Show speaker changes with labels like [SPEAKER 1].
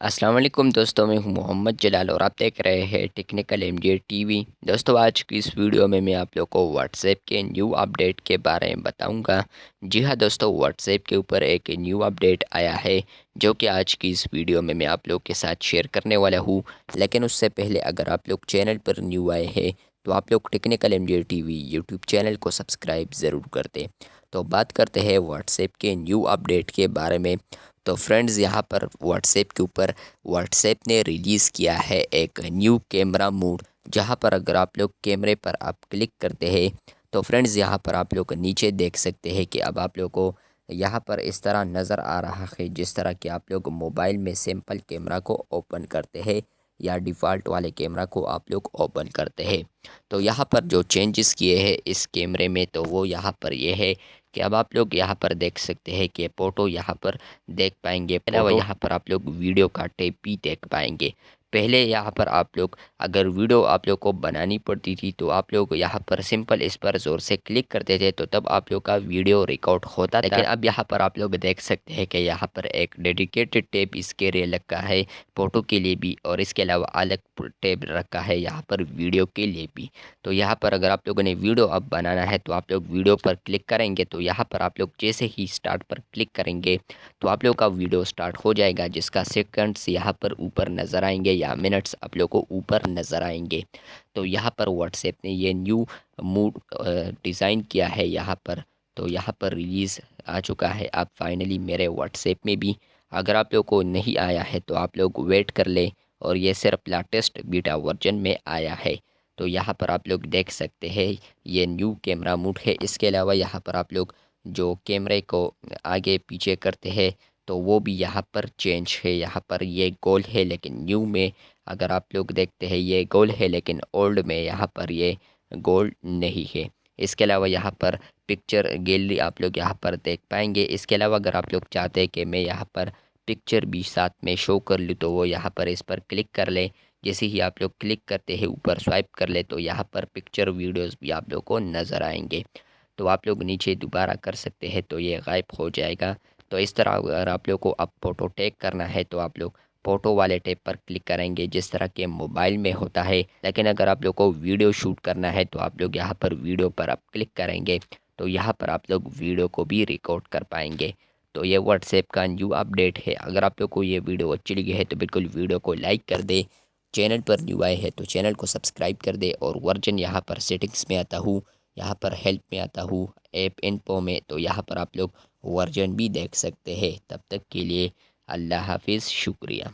[SPEAKER 1] अस्सलाम वालेकुम दोस्तों, मैं हूं मोहम्मद जलाल और आप देख रहे हैं टेक्निकल एमजे टीवी। दोस्तों, आज की इस वीडियो में मैं आप लोग को व्हाट्सएप के न्यू अपडेट के बारे में बताऊंगा। जी हां दोस्तों, व्हाट्सएप के ऊपर एक न्यू अपडेट आया है जो कि आज की इस वीडियो में मैं आप लोग के साथ शेयर करने वाला हूं। लेकिन उससे पहले अगर आप लोग चैनल पर न्यू आए हैं तो आप लोग technical MJ TV YouTube channel को सब्सक्राइब ज़रूर कर दें। तो बात करते हैं व्हाट्सएप के न्यू अपडेट के बारे में। तो फ्रेंड्स, यहाँ पर व्हाट्सएप के ऊपर व्हाट्सएप ने रिलीज़ किया है एक न्यू कैमरा मोड, जहाँ पर अगर आप लोग कैमरे पर आप क्लिक करते हैं तो फ्रेंड्स यहाँ पर आप लोग नीचे देख सकते हैं कि अब आप लोग को यहाँ पर इस तरह नज़र आ रहा है जिस तरह कि आप लोग मोबाइल में सिंपल कैमरा को ओपन करते हैं या डिफ़ॉल्ट वाले कैमरा को आप लोग ओपन करते हैं। तो यहाँ पर जो चेंजेस किए हैं इस कैमरे में, तो वो यहाँ पर ये है कि अब आप लोग यहाँ पर देख सकते हैं कि फ़ोटो यहाँ पर देख पाएंगे। अलावा यहाँ पर आप लोग वीडियो का टेप भी देख पाएंगे। पहले यहाँ पर आप लोग अगर वीडियो आप लोग को बनानी पड़ती थी तो आप लोग यहाँ पर सिंपल इस पर ज़ोर से क्लिक करते थे तो तब आप लोग का वीडियो रिकॉर्ड होता था। लेकिन अब यहाँ पर आप लोग देख सकते हैं कि यहाँ पर एक डेडिकेटेड टेप इसके लिए रखा है फ़ोटो के लिए भी, और इसके अलावा अलग टेप रखा है यहाँ पर वीडियो के लिए भी। तो यहाँ पर अगर आप लोगों ने वीडियो अब बनाना है तो आप लोग वीडियो पर क्लिक करेंगे, तो यहाँ पर आप लोग जैसे ही स्टार्ट पर क्लिक करेंगे तो आप लोग का वीडियो स्टार्ट हो जाएगा, जिसका सेकंड्स यहाँ पर ऊपर नज़र आएंगे या मिनट्स आप लोग को ऊपर नज़र आएंगे। तो यहाँ पर व्हाट्सएप ने ये न्यू मूड डिज़ाइन किया है यहाँ पर। तो यहाँ पर रिलीज़ आ चुका है अब फाइनली मेरे व्हाट्सएप में भी। अगर आप लोग को नहीं आया है तो आप लोग वेट कर ले, और ये सिर्फ लेटेस्ट बीटा वर्जन में आया है। तो यहाँ पर आप लोग देख सकते हैं ये न्यू कैमरा मोड है। इसके अलावा यहाँ पर आप लोग जो कैमरे को आगे पीछे करते हैं तो वो भी यहाँ पर चेंज है। यहाँ पर ये गोल है लेकिन न्यू में अगर आप लोग देखते हैं ये गोल है, लेकिन ओल्ड में यहाँ पर ये गोल नहीं है। इसके अलावा यहाँ पर पिक्चर गैलरी आप लोग यहाँ पर देख पाएंगे। इसके अलावा अगर आप लोग चाहते हैं कि मैं यहाँ पर पिक्चर भी साथ में शो कर लूँ तो वो यहाँ पर इस पर क्लिक कर लें। जैसे ही आप लोग क्लिक करते हैं ऊपर स्वाइप कर ले तो यहाँ पर पिक्चर वीडियोस भी आप लोग को नज़र आएंगे। तो आप लोग नीचे दोबारा कर सकते हैं तो ये गायब हो जाएगा। तो इस तरह अगर आप लोग को अब फ़ोटो टैग करना है तो आप लोग फ़ोटो वाले टैब पर क्लिक करेंगे जिस तरह के मोबाइल में होता है। लेकिन अगर आप लोग को वीडियो शूट करना है तो आप लोग यहाँ पर वीडियो पर आप क्लिक करेंगे तो यहाँ पर आप लोग वीडियो को भी रिकॉर्ड कर पाएंगे। तो ये व्हाट्सएप का न्यू अपडेट है। अगर आप लोग को ये वीडियो अच्छी लगी है तो बिल्कुल वीडियो को लाइक कर दे। चैनल पर न्यू आए हैं तो चैनल को सब्सक्राइब कर दे, और वर्जन यहाँ पर सेटिंग्स में आता हूँ, यहाँ पर हेल्प में आता हूँ, ऐप इन्फो में, तो यहाँ पर आप लोग वर्जन भी देख सकते हैं। तब तक के लिए अल्लाह हाफिज़, शुक्रिया।